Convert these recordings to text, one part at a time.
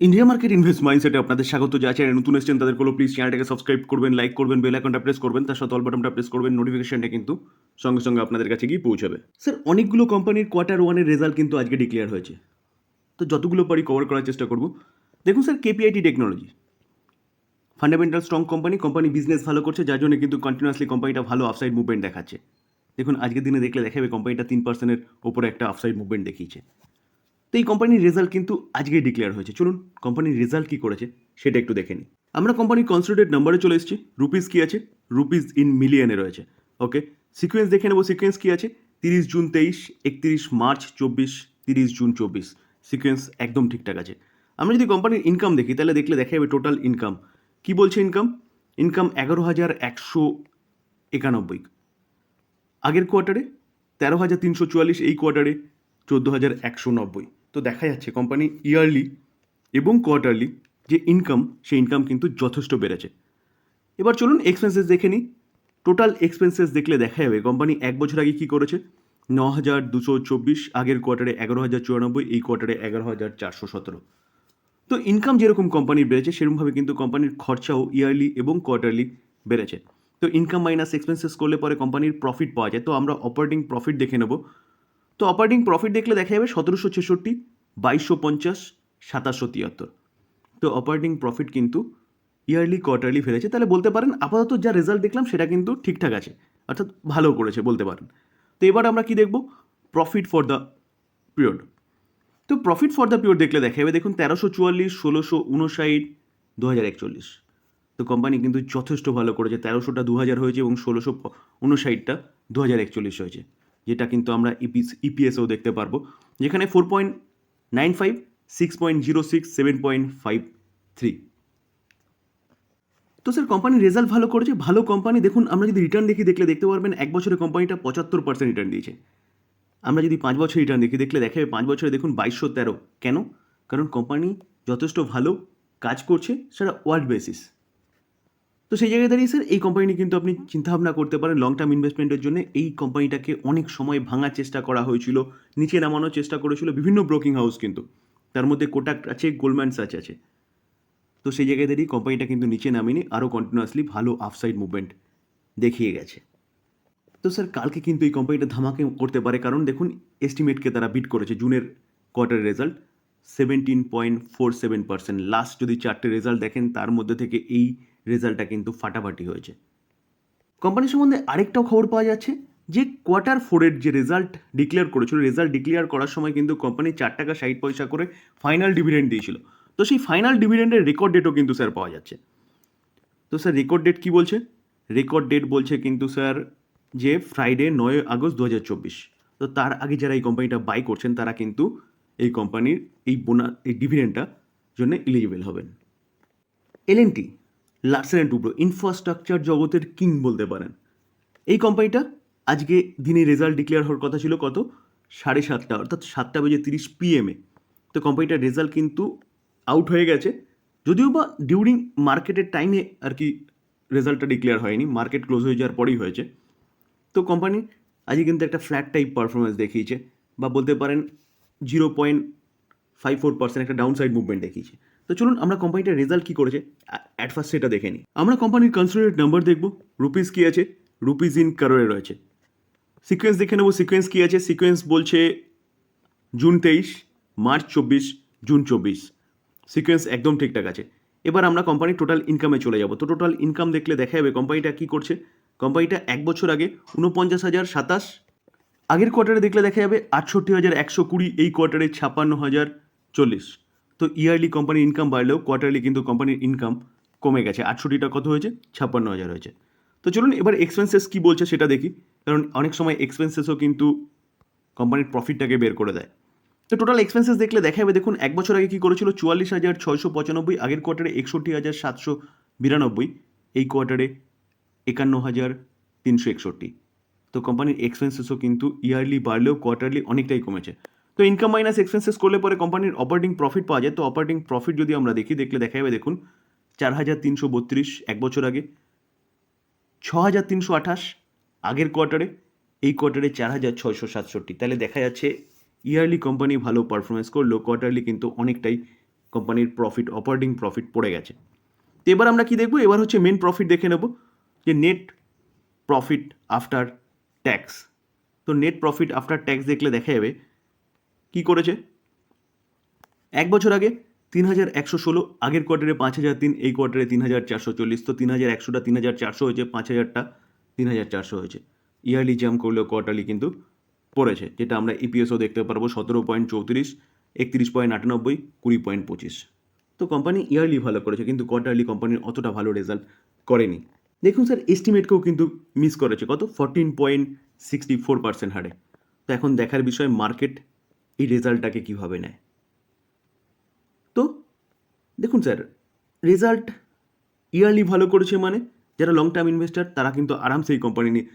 India market invest মাইন্ডসেটে আপনাদের স্বাগত। যা চ্যানেলে নতুন এসেছেন তাদের প্লিজ চ্যানেলটাকে সাবস্ক্রাইব করবেন, লাইক করবেন, বেল আইকনটা প্রেস করবেন, তার সাথে অল বাটনটা প্রেস করবেন। নোটিফিকেশনটা কিন্তু সঙ্গে সঙ্গে আপনাদের কাছে গিয়ে পৌঁছাবে। স্যার, অনেকগুলো কোম্পানির কোয়ার্টার ওয়ানের রেজাল্ট কিন্তু আজকে ডিক্লেয়ার হয়েছে, তো যতগুলো পারি কভার করার চেষ্টা করব। দেখুন sir, KPIT technology fundamental strong company business ভালো করছে, যার জন্য কিন্তু কন্টিনিউয়াসলি কোম্পানিটা ভালো আফসাইড মুভমেন্ট দেখাচ্ছে। দেখুন আজকের দিনে দেখলে দেখাবে কোম্পানিটা 3%-এর ওপরে একটা আফসাইড মুভমেন্ট দেখিয়েছে। তো এই কোম্পানির রেজাল্ট কিন্তু আজকেই ডিক্লেয়ার হয়েছে। চলুন কোম্পানির রেজাল্ট কী করেছে সেটা একটু দেখে নিই। আমরা কোম্পানির কনসোলিডেটেড নাম্বারে চলে এসেছি। রুপিস কী আছে? রুপিস ইন মিলিয়নে রয়েছে। ওকে, সিকোয়েন্স দেখে নেবো। সিকোয়েন্স কী আছে? 30 জুন 23, 31 মার্চ 24, 30 জুন 24। সিকোয়েন্স একদম ঠিকঠাক আছে। আমরা যদি কোম্পানির ইনকাম দেখি তাহলে দেখলে দেখা যাবে টোটাল ইনকাম কী বলছে। ইনকাম 11,191। আগের কোয়ার্টারে 13,344, এই কোয়ার্টারে 14,190। তো দেখা যাচ্ছে কোম্পানি ইয়ারলি এবং কোয়ার্টারলি যে ইনকাম, সেই ইনকাম কিন্তু যথেষ্ট বেড়েছে। এবার চলুন এক্সপেন্সেস দেখে নিই। টোটাল এক্সপেন্সেস দেখলে দেখা যাবে কোম্পানি এক বছর আগে কী করেছে। 9,224, আগের কোয়ার্টারে 11,094, এই কোয়ার্টারে 11,417। তো ইনকাম যেরকম কোম্পানির বেড়েছে সেরকমভাবে কিন্তু কোম্পানির খরচাও ইয়ারলি এবং কোয়ার্টারলি বেড়েছে। তো ইনকাম মাইনাস এক্সপেন্সেস করলে পরে কোম্পানির প্রফিট পাওয়া যায়। তো আমরা অপারেটিং প্রফিট দেখে নেব। তো অপারেটিং প্রফিট দেখলে দেখা যাবে 1766, 2250, 2773। তো অপারেটিং প্রফিট কিন্তু ইয়ারলি কোয়ার্টারলি ফেলেছে। তাহলে বলতে পারেন আপাতত যা রেজাল্ট দেখলাম সেটা কিন্তু ঠিকঠাক আছে, অর্থাৎ ভালো করেছে বলতে পারেন। তো এবার আমরা কি দেখব? Profit for the period. তো প্রফিট ফর দ্য পিরিয়ড দেখলে দেখা যাবে, দেখুন 1344, 1659, 2041। তো কোম্পানি কিন্তু যথেষ্ট ভালো করেছে। 1300টা 2000 হয়েছে এবং 1659টা 2041 হয়েছে, যেটা কিন্তু আমরা ইপিএসও দেখতে পারবো, যেখানে 4.95, 6.06, 7.53। তো স্যার কোম্পানির রেজাল্ট ভালো করেছে, ভালো কোম্পানি। দেখুন আমরা যদি রিটার্ন দেখলে দেখতে পারবেন এক বছরে কোম্পানিটা 75% রিটার্ন দিয়েছে। আমরা যদি 5 বছর রিটার্ন দেখলে দেখা যাবে 5 বছরে দেখুন 2213। কেন? কারণ কোম্পানি যথেষ্ট ভালো কাজ করছে, সেটা ওয়ার্ল্ড বেসিস। তো সেই জায়গায় দাঁড়িয়ে স্যার এই কোম্পানি কিন্তু আপনি চিন্তাভাবনা করতে পারেন লং টার্ম ইনভেস্টমেন্টের জন্য। এই কোম্পানিটাকে অনেক সময় ভাঙার চেষ্টা করা হয়েছিল, নিচে নামানোর চেষ্টা করেছিল বিভিন্ন ব্রোকিং হাউস, কিন্তু তার মধ্যে কোটাক আছে, গোল্ডম্যান সাচ আছে। তো সেই জায়গায় দাঁড়িয়ে কোম্পানিটা কিন্তু নিচে নামেনি, আরও কন্টিনিউয়াসলি ভালো আফসাইড মুভমেন্ট দেখিয়ে গেছে। তো স্যার কালকে কিন্তু এই কোম্পানিটা ধামাকে করতে পারে, কারণ দেখুন এস্টিমেটকে তারা বিট করেছে। জুনের কোয়ার্টারের রেজাল্ট 17.47%। লাস্ট যদি 4টে রেজাল্ট দেখেন তার মধ্যে থেকে এই রেজাল্টটা কিন্তু ফাটাফাটি হয়েছে। কোম্পানি সম্বন্ধে আরেকটাও খবর পাওয়া যাচ্ছে যে কোয়ার্টার 4-এর যে রেজাল্ট ডিক্লেয়ার করেছিল, রেজাল্ট ডিক্লেয়ার করার সময় কিন্তু কোম্পানি 4 টাকা 60 পয়সা করে ফাইনাল ডিভিডেন্ড দিয়েছিল। তো সেই ফাইনাল ডিভিডেন্ডের রেকর্ড ডেটও কিন্তু স্যার পাওয়া যাচ্ছে। তো স্যার রেকর্ড ডেট কী বলছে? রেকর্ড ডেট বলছে কিন্তু স্যার যে ফ্রাইডে 9 আগস্ট 2024। তো তার আগে যারা এই কোম্পানিটা বাই করছেন তারা কিন্তু এই কোম্পানির এই ডিভিডেন্ডটার জন্য এলিজিবল হবেন। L&T, Larsen and Toubro, infrastructure জগতের কিং বলতে পারেন। এই কোম্পানিটা আজকে দিনে রেজাল্ট ডিক্লেয়ার হওয়ার কথা ছিল কত? 7:30, অর্থাৎ 7:30 PM। তো কোম্পানিটার রেজাল্ট কিন্তু আউট হয়ে গেছে, যদিও বা ডিউরিং মার্কেটের টাইমে আর কি রেজাল্টটা ডিক্লেয়ার হয়নি, মার্কেট ক্লোজ হয়ে যাওয়ার পরেই হয়েছে। তো কোম্পানি আজকে কিন্তু একটা ফ্ল্যাট টাইপ পারফরমেন্স দেখিয়েছে, বা বলতে পারেন 0.54% একটা ডাউন সাইড মুভমেন্ট দেখিয়েছে। তো চলুন আমরা কোম্পানিটার রেজাল্ট কী করেছে অ্যাট ফার্স্ট সেটা দেখে নিই। আমরা কোম্পানির কনসোলিডেটেড নাম্বার দেখব। রুপিস কী আছে? রুপিস ইন কারোরে রয়েছে। সিকোয়েন্স দেখে নেব। সিকোয়েন্স কী আছে? সিকোয়েন্স বলছে জুন 23, মার্চ 24, জুন 24। সিকোয়েন্স একদম ঠিকঠাক আছে। এবার আমরা কোম্পানির টোটাল ইনকামে চলে যাব। তো টোটাল ইনকাম দেখলে দেখা যাবে কোম্পানিটা কী করছে। কোম্পানিটা এক বছর আগে 49,027, আগের কোয়ার্টারে দেখলে দেখা যাবে 68,120, এই কোয়ার্টারে 56,040। তো ইয়ারলি কোম্পানির ইনকাম বাড়লেও কোয়ার্টারলি কিন্তু কোম্পানির ইনকাম কমে গেছে। 68টা কত হয়েছে? 56,000 হয়েছে। তো চলুন এবার এক্সপেন্সেস কী বলছে সেটা দেখি, কারণ অনেক সময় এক্সপেন্সেসও কিন্তু কোম্পানির প্রফিটটাকে বের করে দেয়। তো টোটাল এক্সপেন্সেস দেখলে দেখা যাবে, দেখুন এক বছর আগে কী করেছিল? 44,695, আগের কোয়ার্টারে 61,792, এই কোয়ার্টারে 51,361। তো কোম্পানির এক্সপেন্সেসও কিন্তু ইয়ারলি বাড়লেও কোয়ার্টারলি অনেকটাই কমেছে। তো ইনকাম মাইনাস এক্সপেন্সেস করলে পরে কোম্পানির অপারেটিং প্রফিট পাওয়া যায়। তো অপারেটিং প্রফিট যদি আমরা দেখলে দেখা যাবে, দেখুন 4,332 এক বছর আগে, 6,328 আগের কোয়ার্টারে, এই কোয়ার্টারে 4,667। তাহলে দেখা যাচ্ছে ইয়ারলি কোম্পানি ভালো পারফরমেন্স করলেও কোয়ার্টারলি কিন্তু অনেকটাই কোম্পানির প্রফিট, অপারেটিং প্রফিট পড়ে গেছে। তো এবার আমরা কি দেখব, এবার হচ্ছে মেন প্রফিট দেখে নেব, যে নেট প্রফিট আফটার ট্যাক্স। তো নেট প্রফিট আফটার ট্যাক্স দেখলে দেখা যাবে কি করেছে। এক বছর আগে 3,116, আগের কোয়ার্টারে 5,003, এই কোয়ার্টারে 3,440। তো 3,100টা 3,400 হয়েছে, 5,000টা 3,400 হয়েছে। ইয়ারলি জাম্প করলেও কোয়ার্টারলি কিন্তু পড়েছে, যেটা আমরা ইপিএসও দেখতে পারবো 17.34, 31.98, 20.25। তো কোম্পানি ইয়ারলি ভালো করেছে, কিন্তু কোয়ার্টারলি কোম্পানির অতটা ভালো রেজাল্ট করেনি। দেখুন স্যার, এস্টিমেটকেও কিন্তু মিস করেছে, কত 14.64% হারে। তো এখন দেখার বিষয় মার্কেট এই রেজাল্টটাকে কীভাবে নেয়। তো দেখুন স্যার, রেজাল্ট ইয়ারলি ভালো করেছে মানে যারা লং টার্ম ইনভেস্টার তারা কিন্তু আরামসে এই কোম্পানি নিয়ে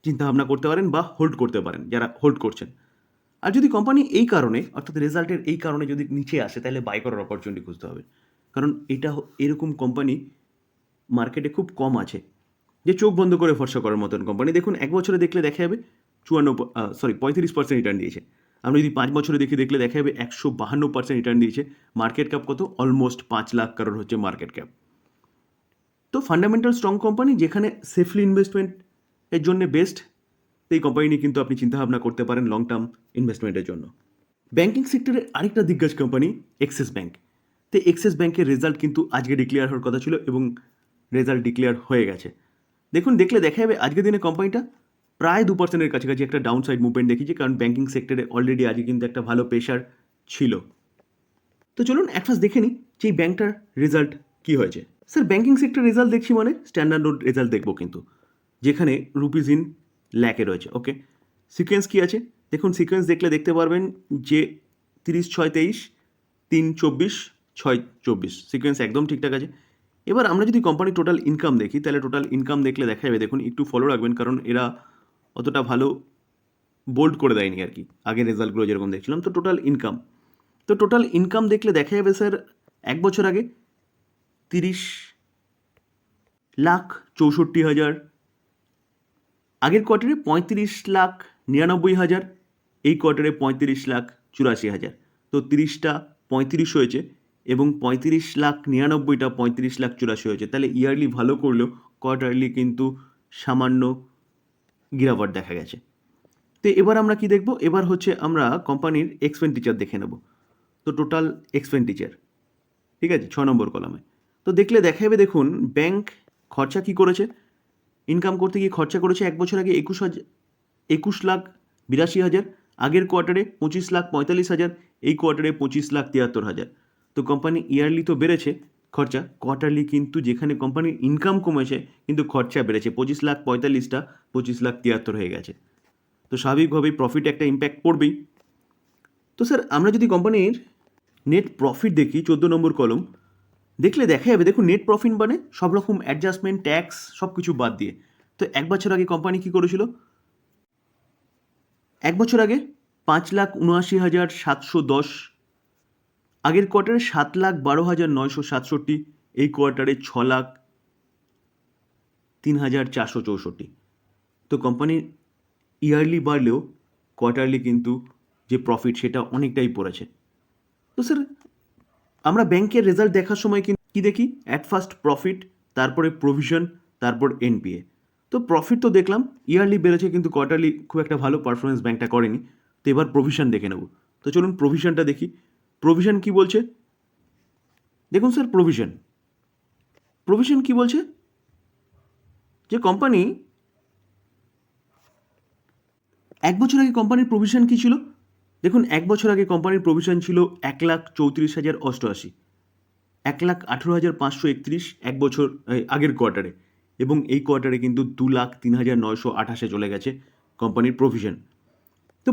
চিন্তাভাবনা করতে পারেন বা হোল্ড করতে পারেন, যারা হোল্ড করছেন। আর যদি কোম্পানি এই কারণে, অর্থাৎ রেজাল্টের এই কারণে যদি নিচে আসে, তাহলে বাই করার অপরচুনিটি খুঁজতে হবে। কারণ এরকম কোম্পানি মার্কেটে খুব কম আছে, যে চোখ বন্ধ করে ভরসা করার মতন কোম্পানি। দেখুন এক বছরে দেখলে দেখা যাবে 35% রিটার্ন দিয়েছে। আমরা যদি 5 বছরে দেখলে দেখা যাবে 152% রিটার্ন দিয়েছে। মার্কেট ক্যাপ কত, অলমোস্ট 5 লাখ কারোর হচ্ছে মার্কেট ক্যাপ। তো ফান্ডামেন্টাল স্ট্রং কোম্পানি, যেখানে সেফলি ইনভেস্টমেন্ট এর জন্য বেস্ট, এই কোম্পানি নিয়ে কিন্তু আপনি চিন্তাভাবনা করতে পারেন লং টার্ম ইনভেস্টমেন্টের জন্য। ব্যাঙ্কিং সেক্টরের আরেকটা দিগ্গজ কোম্পানি এক্সিস ব্যাঙ্ক। তো এক্সিস ব্যাঙ্কের রেজাল্ট কিন্তু আজকে ডিক্লেয়ার হওয়ার কথা ছিল এবং রেজাল্ট ডিক্লেয়ার হয়ে গেছে। দেখুন দেখলে দেখা যাবে আজকের দিনে কোম্পানিটা প্রায় 2%-এর কাছাকাছি একটা ডাউন সাইড মুভমেন্ট দেখিয়েছে, কারণ ব্যাঙ্কিং সেক্টরে অলরেডি আজকে কিন্তু একটা ভালো প্রেশার ছিল। তো চলুন একফাস দেখে নিই যে এই ব্যাঙ্কটার রেজাল্ট কী হয়েছে। স্যার ব্যাঙ্কিং সেক্টর রেজাল্ট দেখছি মানে স্ট্যান্ডার্ড নোট রেজাল্ট দেখবো, কিন্তু যেখানে রুপিস ইন ল্যাকে রয়েছে। ওকে, সিকোয়েন্স কী আছে দেখুন, সিকোয়েন্স দেখলে দেখতে পারবেন যে 30/6/23, 3/24, 6/24 সিকোয়েন্স একদম ঠিকঠাক আছে। এবার আমরা যদি কোম্পানি টোটাল ইনকাম দেখি, তাহলে টোটাল ইনকাম দেখলে দেখা যাবে, দেখুন একটু ফলো রাখবেন, কারণ এরা অতটা ভালো বোল্ড করে দেয়নি আর কি আগের রেজাল্টগুলো যেরকম দেখছিলাম। তো টোটাল ইনকাম দেখলে দেখা যাবে স্যার এক বছর আগে 30,64,000, আগের কোয়ার্টারে 35,99,000, এই কোয়ার্টারে 35,84,000। তো 30টা 35 হয়েছে এবং 35,99,000টা 35,84,000 হয়েছে। তাহলে ইয়ারলি ভালো করলেও কোয়ার্টারলি কিন্তু সামান্য গিরাবট দেখা গেছে। তো এবার আমরা কি দেখব, এবার হচ্ছে আমরা কোম্পানির এক্সপেন্ডিচার দেখে নেব। তো টোটাল এক্সপেন্ডিচার ঠিক আছে 6 নম্বর কলামে। তো দেখলে দেখা যাবে, দেখুন ব্যাংক খরচা কি করেছে, ইনকাম করতে গিয়ে খরচা করেছে এক বছর আগে 21,82,000, আগের কোয়ার্টারে 25,45,000, এই কোয়ার্টারে 25,73,000। তো কোম্পানি ইয়ারলি তো বেড়েছে খরচা, কোয়ার্টারলি কিন্তু যেখানে কোম্পানির ইনকাম কমেছে কিন্তু খরচা বেড়েছে, 25,45,000টা 25,73,000 হয়ে গেছে। তো স্বাভাবিকভাবেই প্রফিটে একটা ইম্প্যাক্ট পড়বেই। তো স্যার আমরা যদি কোম্পানির নেট প্রফিট দেখি 14 নম্বর কলম, দেখলে দেখা যাবে, দেখুন নেট প্রফিট মানে সব রকম অ্যাডজাস্টমেন্ট, ট্যাক্স সব কিছু বাদ দিয়ে। তো এক বছর আগে কোম্পানি কী করেছিল, এক বছর আগে 5,79,710, আগের কোয়ার্টারে 7,12,967, এই কোয়ার্টারে 6,03,464। তো কোম্পানির ইয়ারলি বাড়লেও কোয়ার্টারলি কিন্তু যে প্রফিট সেটা অনেকটাই পড়েছে। তো স্যার আমরা ব্যাংকের রেজাল্ট দেখার সময় কিন্তু কী দেখি, অ্যাট ফার্স্ট প্রফিট, তারপরে প্রভিশন, তারপর এনপিএ। তো প্রফিট তো দেখলাম ইয়ারলি বেড়েছে, কিন্তু কোয়ার্টারলি খুব একটা ভালো পারফরমেন্স ব্যাংকটা করেনি। তো এবার প্রভিশন দেখে নেব। তো চলুন প্রভিশনটা দেখি। প্রভিশন কি বলছে দেখুন স্যার, প্রভিশন কি বলছে, যে কোম্পানি এক বছর আগে কোম্পানির প্রভিশন কী ছিল, দেখুন এক বছর আগে কোম্পানির প্রভিশন ছিল 1,34,088, 1,18,531 এক বছর আগের কোয়ার্টারে, এবং এই কোয়ার্টারে কিন্তু 2,03,928 চলে গেছে কোম্পানির প্রভিশন। তো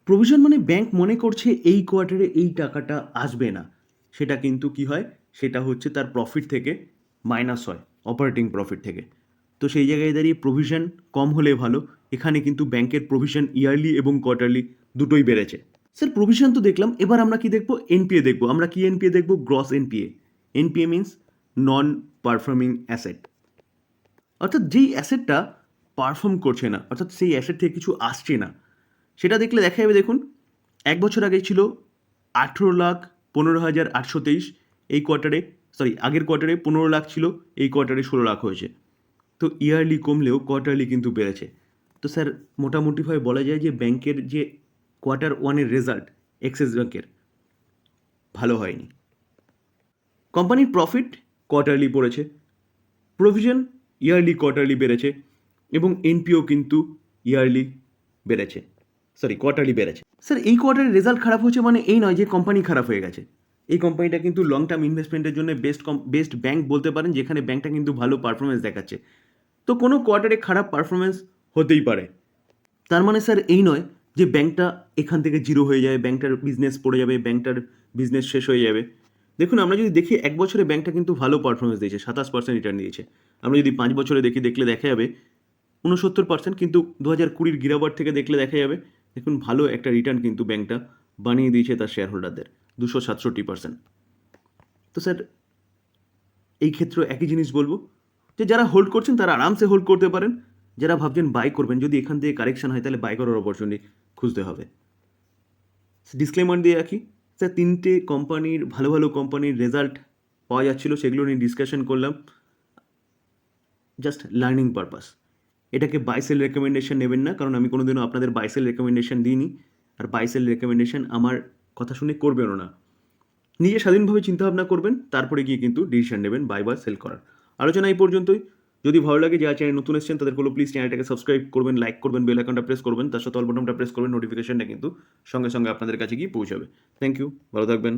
প্রভিশন মানে ব্যাংক মনে করছে এই কোয়ার্টারে এই টাকাটা আসবে না, সেটা কিন্তু কি হয়, সেটা হচ্ছে তার প্রফিট থেকে মাইনাস হয়, অপারেটিং প্রফিট থেকে। তো সেই জায়গায় দাঁড়িয়ে প্রভিশন কম হলে ভালো। এখানে কিন্তু ব্যাংকের প্রভিশন ইয়ারলি এবং কোয়ার্টারলি দুটোই বেড়েছে। স্যার প্রভিশন তো দেখলাম, এবার আমরা কি দেখব, এনপিএ দেখব। আমরা কি এনপিএ দেখব, gross NPA. NPA means non performing asset, অর্থাৎ যেই অ্যাসেটটা পারফর্ম করছে না, অর্থাৎ সেই অ্যাসেট থেকে কিছু আসছে না, সেটা দেখলে দেখা যাবে, দেখুন এক বছর আগে ছিল 15,823, এই কোয়ার্টারে আগের কোয়ার্টারে 15 লাখ ছিল, এই কোয়ার্টারে 16 লাখ হয়েছে। তো ইয়ারলি কমলেও কোয়ার্টারলি কিন্তু বেড়েছে। তো স্যার মোটামুটিভাবে বলা যায় যে ব্যাংকের যে কোয়ার্টার ওয়ানের রেজাল্ট এক্সিস ব্যাংকের ভালো হয়নি। কোম্পানির প্রফিট কোয়ার্টারলি পড়েছে, প্রভিশন ইয়ারলি কোয়ার্টারলি বেড়েছে এবং এনপিও কিন্তু ইয়ারলি বেড়েছে, কোয়ার্টারলি বেড়েছে। স্যার এই কোয়ার্টারের রেজাল্ট খারাপ হচ্ছে মানে এই নয় যে কোম্পানি খারাপ হয়ে গেছে। এই কোম্পানিটা কিন্তু লং টার্ম ইনভেস্টমেন্টের জন্য বেস্ট ব্যাংক বলতে পারেন, যেখানে ব্যাংকটা কিন্তু ভালো পারফরমেন্স দেখাচ্ছে। তো কোনো কোয়ার্টারে খারাপ পারফরমেন্স হতেই পারে, তার মানে স্যার এই নয় যে ব্যাংকটা এখান থেকে জিরো হয়ে যাবে, ব্যাংকটার বিজনেস পড়ে যাবে, ব্যাংকটার বিজনেস শেষ হয়ে যাবে। দেখুন আমরা যদি দেখি 1 বছরে ব্যাংকটা কিন্তু ভালো পারফরমেন্স দিয়েছে, 27% রিটার্ন দিয়েছে। আমরা যদি 5 বছরে দেখলে দেখা যাবে 69%, কিন্তু 2020 গিরাবার থেকে দেখলে দেখা যাবে দেখুন ভালো একটা রিটার্ন কিন্তু ব্যাংকটা বানিয়ে দিয়েছে তার শেয়ার হোল্ডারদের, 267%। তো স্যার এই ক্ষেত্রে একই জিনিস বলবো যে যারা হোল্ড করছেন তারা আরামসে হোল্ড করতে পারেন, যারা ভাবছেন বাই করবেন যদি এখান থেকে কারেকশন হয় তাহলে বাই করার অপরচুনিটি খুঁজতে হবে। ডিসক্লেমার দিয়ে রাখি স্যার, 3টে কোম্পানির ভালো কোম্পানির রেজাল্ট পাওয়া যাচ্ছিলো, সেগুলো নিয়ে ডিসকাশন করলাম, জাস্ট লার্নিং পারপাস। এটাকে বাই সেল রেকমেন্ডেশন নেবেন না, কারণ আমি কোনোদিনও আপনাদের বাই সেল রেকমেন্ডেশন দিইনি, আর বাই সেল রেকমেন্ডেশন আমার কথা শুনে করবেনও না। নিজে স্বাধীনভাবে চিন্তাভাবনা করবেন, তারপরে গিয়ে কিন্তু ডিসিশন নেবেন বাই বা সেল করার। আলোচনা এই পর্যন্তই। যদি ভালো লাগে, যারা চ্যানেল নতুন এসেছেন তাদের হলো প্লিজ চ্যানেলটাকে সাবস্ক্রাইব করবেন, লাইক করবেন, বেল আইকনটা প্রেস করবেন, তার সাথে অল বাটনটা প্রেস করবেন, নোটিফিকেশনটা কিন্তু সঙ্গে সঙ্গে আপনাদের কাছে গিয়ে পৌঁছাবে। থ্যাংক ইউ, ভালো থাকবেন।